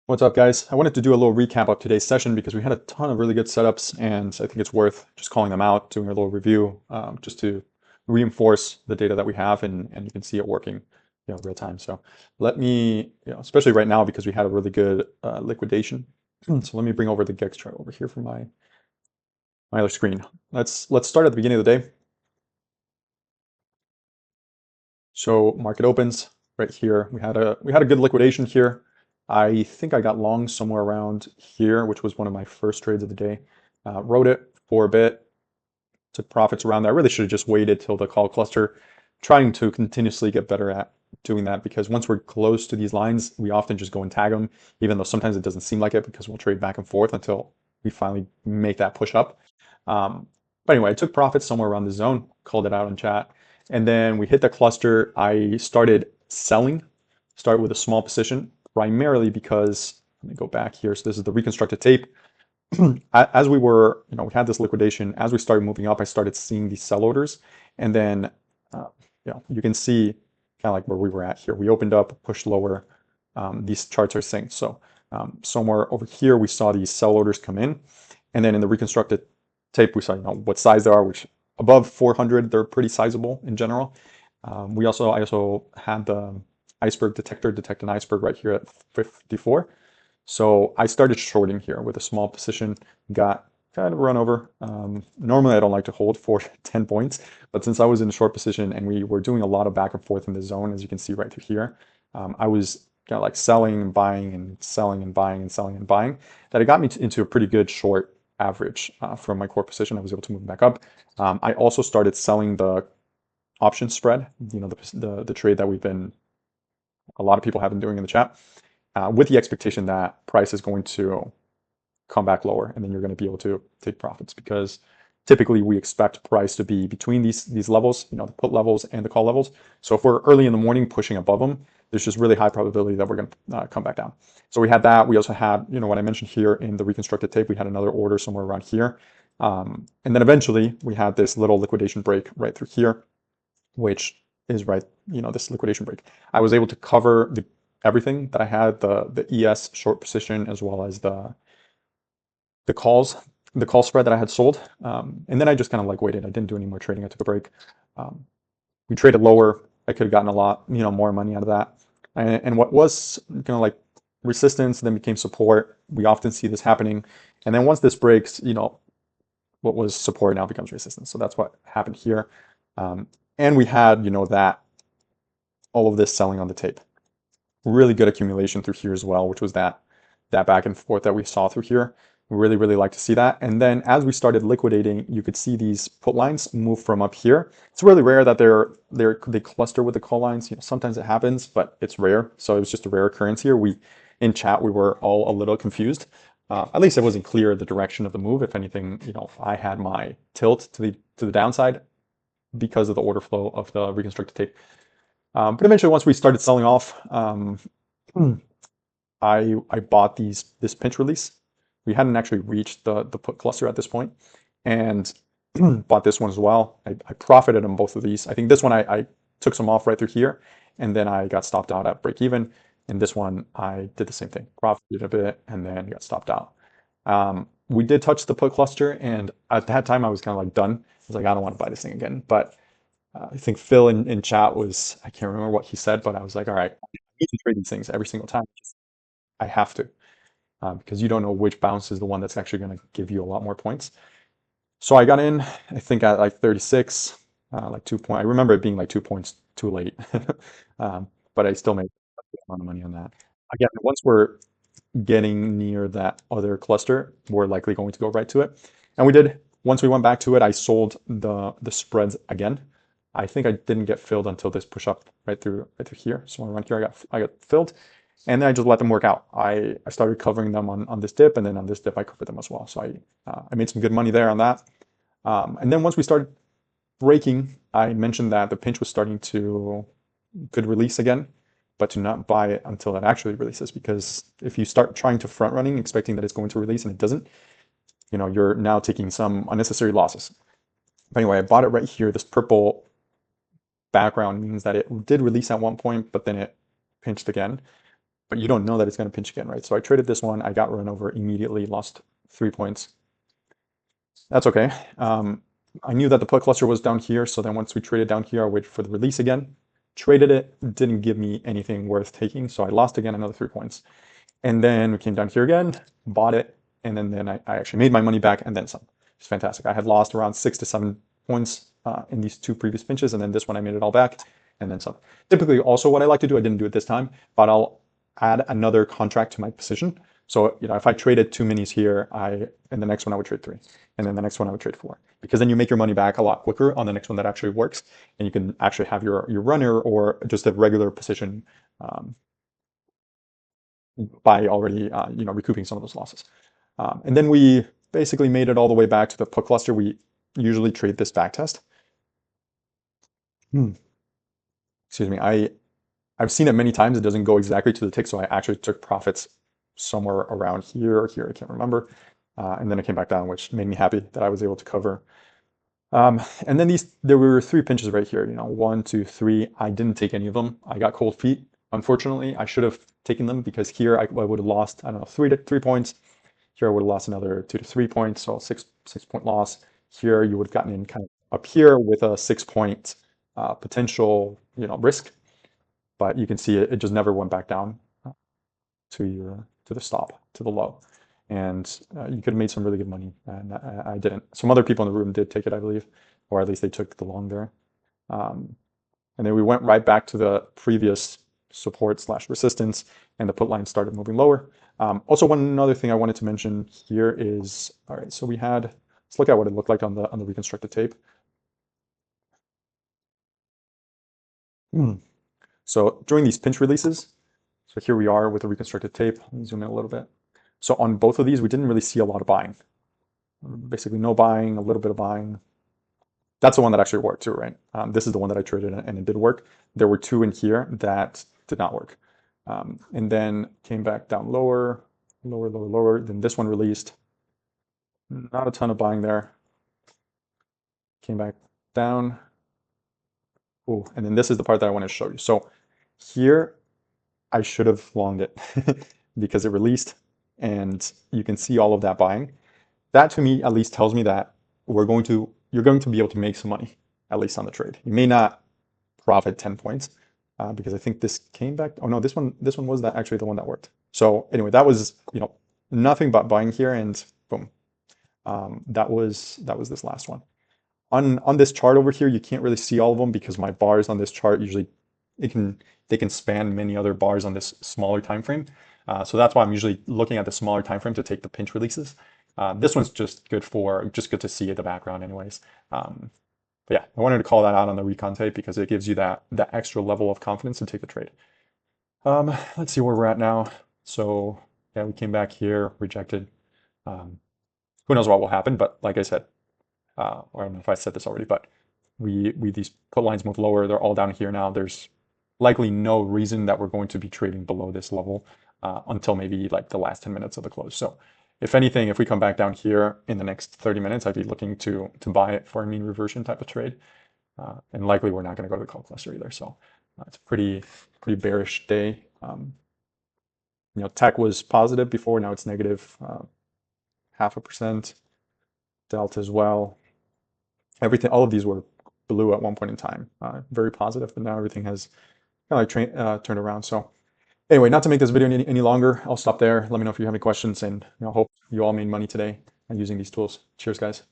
What's up, guys? I wanted to do a little recap of today's session because we had a ton of really good setups, and I think it's worth just calling them out, doing a little review, just to reinforce the data that we have, and you can see it working, real time. So let me, especially right now because we had a really good liquidation. So let me bring over the GEX chart over here from my other screen. Let's start at the beginning of the day. So market opens right here. We had a good liquidation here. I think I got long somewhere around here, which was one of my first trades of the day. Wrote it for a bit, took profits around there. I really should have just waited till the call cluster, trying to continuously get better at doing that, because once we're close to these lines, we often just go and tag them, even though sometimes it doesn't seem like it because we'll trade back and forth until we finally make that push up. But anyway, I took profits somewhere around the zone, called it out in chat. And then we hit the cluster. I started selling, start with a small position, primarily because, let me go back here. So this is the reconstructed tape. As we were, we had this liquidation. As we started moving up, I started seeing these sell orders. And then, you can see kind of like where we were at here. We opened up, pushed lower. These charts are synced. So somewhere over here, we saw these sell orders come in. And then in the reconstructed tape, we saw, what size they are, which above 400, they're pretty sizable in general. I also had the iceberg detector detect an iceberg right here at 54. So I started shorting here with a small position, got kind of run over. Normally I don't like to hold for 10 points, but since I was in a short position and we were doing a lot of back and forth in the zone, as you can see right through here, I was kind of like selling and buying and selling and buying and selling and buying, that it got me into a pretty good short average from my core position. I was able to move back up. I also started selling the option spread, the trade that a lot of people have been doing in the chat, with the expectation that price is going to come back lower, and then you're going to be able to take profits, because typically we expect price to be between these levels, the put levels and the call levels. So if we're early in the morning pushing above them, there's just really high probability that we're going to come back down. So we had that. We also had, what I mentioned here in the reconstructed tape, we had another order somewhere around here. And then eventually we had this little liquidation break right through here, which is right, this liquidation break. I was able to cover everything that I had, the ES short position, as well as the call spread that I had sold. And then I just kind of like waited. I didn't do any more trading. I took a break. We traded lower. I could have gotten a lot, more money out of that. And what was kind of like resistance then became support. We often see this happening. And then once this breaks, what was support now becomes resistance. So that's what happened here. And we had, that all of this selling on the tape. Really good accumulation through here as well, which was that back and forth that we saw through here. We really, really like to see that. And then as we started liquidating, you could see these put lines move from up here. It's really rare that they cluster with the call lines. Sometimes it happens, but it's rare. So it was just a rare occurrence here. In chat, we were all a little confused. At least it wasn't clear the direction of the move. If anything, I had my tilt to the downside because of the order flow of the reconstructed tape. But eventually, once we started selling off, I bought this pinch release. We hadn't actually reached the put cluster at this point, and bought this one as well. I profited on both of these. I think this one I took some off right through here, and then I got stopped out at break even. And this one I did the same thing, profited a bit, and then got stopped out. We did touch the put cluster, and at that time I was kind of like done. I was like, I don't want to buy this thing again. But I think Phil in chat I can't remember what he said, but I was like, all right, I need to trade these things every single time. I have to, because you don't know which bounce is the one that's actually going to give you a lot more points. So I got in, I think at like 36, like 2 point. I remember it being like 2 points too late, but I still made a good amount of money on that. Again, once we're getting near that other cluster, we're likely going to go right to it. And we did. Once we went back to it, I sold the spreads again. I think I didn't get filled until this push up right through here. So around here, I got filled, and then I just let them work out. I started covering them on this dip, and then on this dip I covered them as well. So I made some good money there on that. And then once we started breaking, I mentioned that the pinch was starting to could release again, but to not buy it until it actually releases, because if you start trying to front running expecting that it's going to release and it doesn't, you're now taking some unnecessary losses. But anyway, I bought it right here. This purple background means that it did release at one point, but then it pinched again. but you don't know that it's going to pinch again, right? So I traded this one. I got run over immediately, lost 3 points. That's okay. I knew that the put cluster was down here, so then once we traded down here, I waited for the release again. Traded it, didn't give me anything worth taking, so I lost again another 3 points. And then we came down here again, bought it, and then I actually made my money back and then some. It's fantastic. I had lost around 6 to 7 points in these 2 previous pinches, and then this one I made it all back and then some. Typically, also what I like to do, I didn't do it this time, but I'll add another contract to my position. So, if I traded 2 minis here, in the next one I would trade 3, and then the next one I would trade 4, because then you make your money back a lot quicker on the next one that actually works, and you can actually have your runner or just a regular position by already recouping some of those losses. And then we basically made it all the way back to the put cluster. We usually trade this back test. Excuse me. I've seen it many times. It doesn't go exactly to the tick, so I actually took profits somewhere around here or here. I can't remember. And then it came back down, which made me happy that I was able to cover. And then there were 3 pinches right here. 1, 2, 3. I didn't take any of them. I got cold feet. Unfortunately, I should have taken them because here I would have lost, I don't know, 3 points. Here I would have lost another 2 to 3 points, so 6-point loss. Here you would have gotten in kind of up here with a 6-point potential, risk. But you can see it just never went back down to the stop, to the low. And you could have made some really good money, and I didn't. Some other people in the room did take it, I believe, or at least they took the long there. And then we went right back to the previous support/resistance, and the put line started moving lower. Also, one other thing I wanted to mention here is, all right, so let's look at what it looked like on the reconstructed tape. So during these pinch releases, so here we are with the reconstructed tape. Let me zoom in a little bit. So on both of these, we didn't really see a lot of buying. Basically no buying, a little bit of buying. That's the one that actually worked too, right? This is the one that I traded and it did work. There were 2 in here that did not work. And then came back down lower. Then this one released. Not a ton of buying there. Came back down. Oh, and then this is the part that I want to show you. So here, I should have longed it because it released, and you can see all of that buying. That to me at least tells me that you're going to be able to make some money, at least on the trade. You may not profit 10 points because I think this came back. Oh no, this one was actually the one that worked. So anyway, that was nothing but buying here, and boom, that was this last one. On this chart over here, you can't really see all of them because my bars on this chart usually they can span many other bars on this smaller time frame. So that's why I'm usually looking at the smaller time frame to take the pinch releases. This one's just good to see in the background anyways. But yeah, I wanted to call that out on the recon tape because it gives you that extra level of confidence to take the trade. Let's see where we're at now. So yeah, we came back here, rejected. Who knows what will happen, but like I said, or I don't know if I said this already, but these put lines move lower. They're all down here now. There's likely no reason that we're going to be trading below this level until maybe like the last 10 minutes of the close. So if anything, if we come back down here in the next 30 minutes, I'd be looking to buy it for a mean reversion type of trade. And likely we're not going to go to the call cluster either. So it's a pretty bearish day. Tech was positive before, now it's negative 0.5%. Delta as well. All of these were blue at one point in time. Very positive, but now everything has kind of like turned around. So anyway, not to make this video any longer, I'll stop there. Let me know if you have any questions, and hope you all made money today using these tools. Cheers, guys.